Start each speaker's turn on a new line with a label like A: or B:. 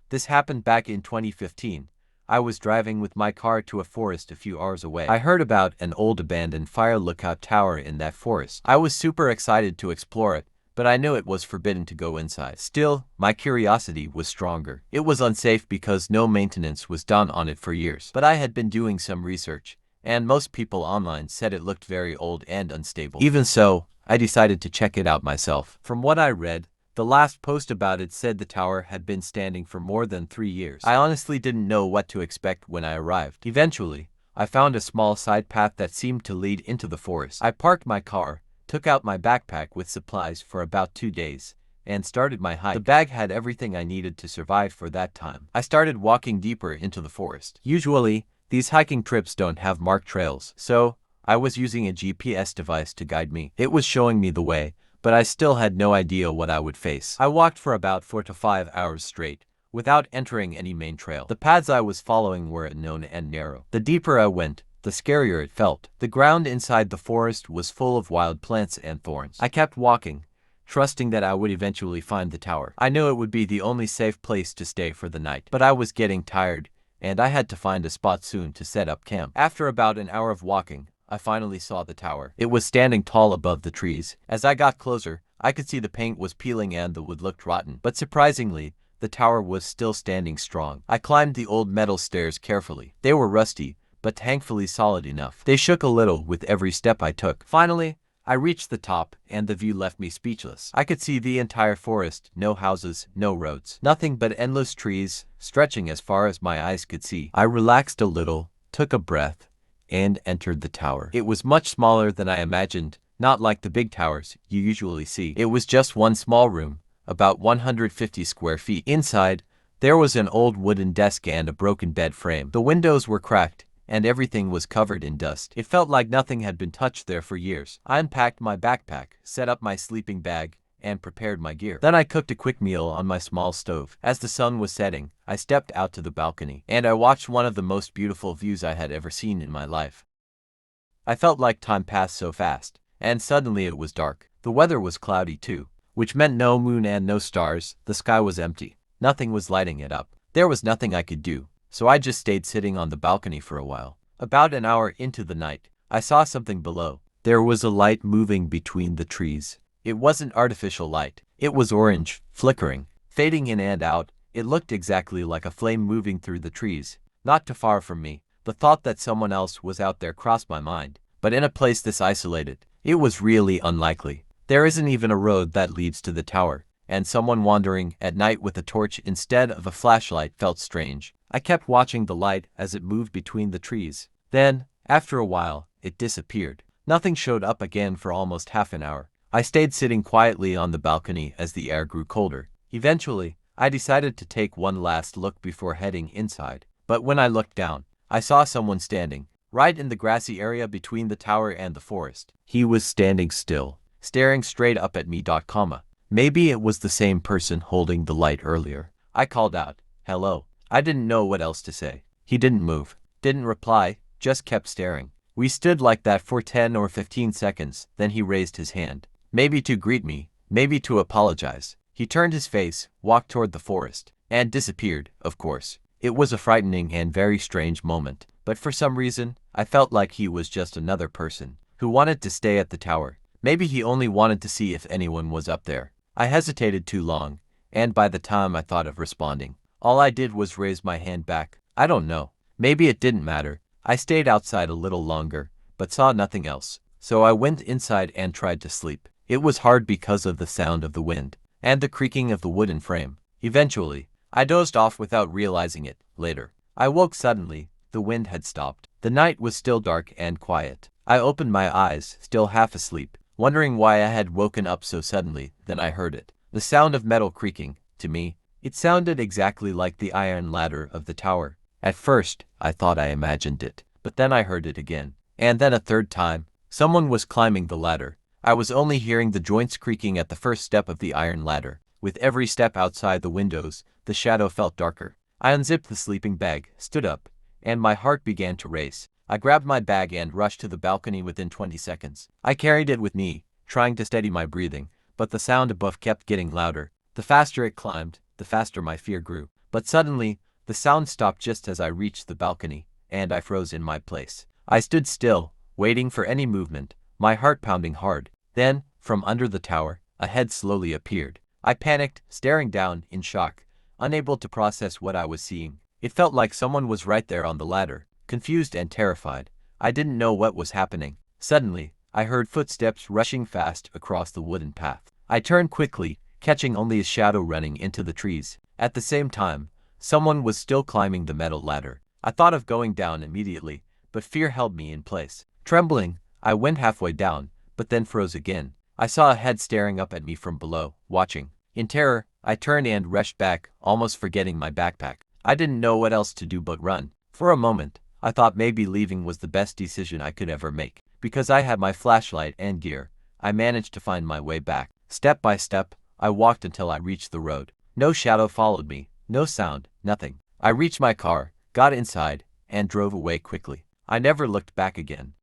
A: This happened back in 2015. I was driving with my car to a forest a few hours away. I heard about an old abandoned fire lookout tower in that forest. I was super excited to explore it, but I knew it was forbidden to go inside. Still, my curiosity was stronger. It was unsafe because no maintenance was done on it for years. But I had been doing some research, and most people online said it looked very old and unstable. Even so, I decided to check it out myself. From what I read, the last post about it said the tower had been standing for more than 3 years. I honestly didn't know what to expect when I arrived. Eventually, I found a small side path that seemed to lead into the forest. I parked my car, took out my backpack with supplies for about 2 days, and started my hike. The bag had everything I needed to survive for that time. I started walking deeper into the forest. Usually, these hiking trips don't have marked trails, so I was using a GPS device to guide me. It was showing me the way, but I still had no idea what I would face. I walked for about 4 to 5 hours straight, without entering any main trail. The paths I was following were unknown and narrow. The deeper I went, the scarier it felt. The ground inside the forest was full of wild plants and thorns. I kept walking, trusting that I would eventually find the tower. I knew it would be the only safe place to stay for the night, but I was getting tired, and I had to find a spot soon to set up camp. After about an hour of walking, I finally saw the tower. It was standing tall above the trees. As I got closer, I could see the paint was peeling and the wood looked rotten. But surprisingly, the tower was still standing strong. I climbed the old metal stairs carefully. They were rusty, but thankfully solid enough. They shook a little with every step I took. Finally, I reached the top, and the view left me speechless. I could see the entire forest, no houses, no roads. Nothing but endless trees, stretching as far as my eyes could see. I relaxed a little, took a breath, and entered the tower. It was much smaller than I imagined, not like the big towers you usually see. It was just one small room, about 150 square feet. Inside, there was an old wooden desk and a broken bed frame. The windows were cracked, and everything was covered in dust. It felt like nothing had been touched there for years. I unpacked my backpack, set up my sleeping bag, and prepared my gear. Then I cooked a quick meal on my small stove. As the sun was setting, I stepped out to the balcony, and I watched one of the most beautiful views I had ever seen in my life. I felt like time passed so fast, and suddenly it was dark. The weather was cloudy too, which meant no moon and no stars. The sky was empty. Nothing was lighting it up. There was nothing I could do, so I just stayed sitting on the balcony for a while. About an hour into the night, I saw something below. There was a light moving between the trees. It wasn't artificial light. It was orange, flickering, fading in and out. It looked exactly like a flame moving through the trees. Not too far from me, the thought that someone else was out there crossed my mind. But in a place this isolated, it was really unlikely. There isn't even a road that leads to the tower, and someone wandering at night with a torch instead of a flashlight felt strange. I kept watching the light as it moved between the trees. Then, after a while, it disappeared. Nothing showed up again for almost half an hour. I stayed sitting quietly on the balcony as the air grew colder. Eventually, I decided to take one last look before heading inside. But when I looked down, I saw someone standing, right in the grassy area between the tower and the forest. He was standing still, staring straight up at me. Maybe it was the same person holding the light earlier. I called out, "Hello." I didn't know what else to say. He didn't move, didn't reply, just kept staring. We stood like that for 10 or 15 seconds, then he raised his hand. Maybe to greet me, maybe to apologize. He turned his face, walked toward the forest, and disappeared, of course. It was a frightening and very strange moment, but for some reason, I felt like he was just another person who wanted to stay at the tower. Maybe he only wanted to see if anyone was up there. I hesitated too long, and by the time I thought of responding, all I did was raise my hand back. I don't know. Maybe it didn't matter. I stayed outside a little longer, but saw nothing else. So I went inside and tried to sleep. It was hard because of the sound of the wind and the creaking of the wooden frame. Eventually, I dozed off without realizing it. Later, I woke suddenly. The wind had stopped. The night was still dark and quiet. I opened my eyes, still half asleep, wondering why I had woken up so suddenly. Then I heard it. The sound of metal creaking. To me, it sounded exactly like the iron ladder of the tower. At first, I thought I imagined it, but then I heard it again. And then a third time. Someone was climbing the ladder. I was only hearing the joints creaking at the first step of the iron ladder. With every step outside the windows, the shadow felt darker. I unzipped the sleeping bag, stood up, and my heart began to race. I grabbed my bag and rushed to the balcony within 20 seconds. I carried it with me, trying to steady my breathing, but the sound above kept getting louder. The faster it climbed, the faster my fear grew. But suddenly, the sound stopped just as I reached the balcony, and I froze in my place. I stood still, waiting for any movement, my heart pounding hard. Then, from under the tower, a head slowly appeared. I panicked, staring down, in shock, unable to process what I was seeing. It felt like someone was right there on the ladder, confused and terrified. I didn't know what was happening. Suddenly, I heard footsteps rushing fast across the wooden path. I turned quickly, catching only a shadow running into the trees. At the same time, someone was still climbing the metal ladder. I thought of going down immediately, but fear held me in place. Trembling, I went halfway down, but then froze again. I saw a head staring up at me from below, watching. In terror, I turned and rushed back, almost forgetting my backpack. I didn't know what else to do but run. For a moment, I thought maybe leaving was the best decision I could ever make. Because I had my flashlight and gear, I managed to find my way back. Step by step, I walked until I reached the road. No shadow followed me, no sound, nothing. I reached my car, got inside, and drove away quickly. I never looked back again.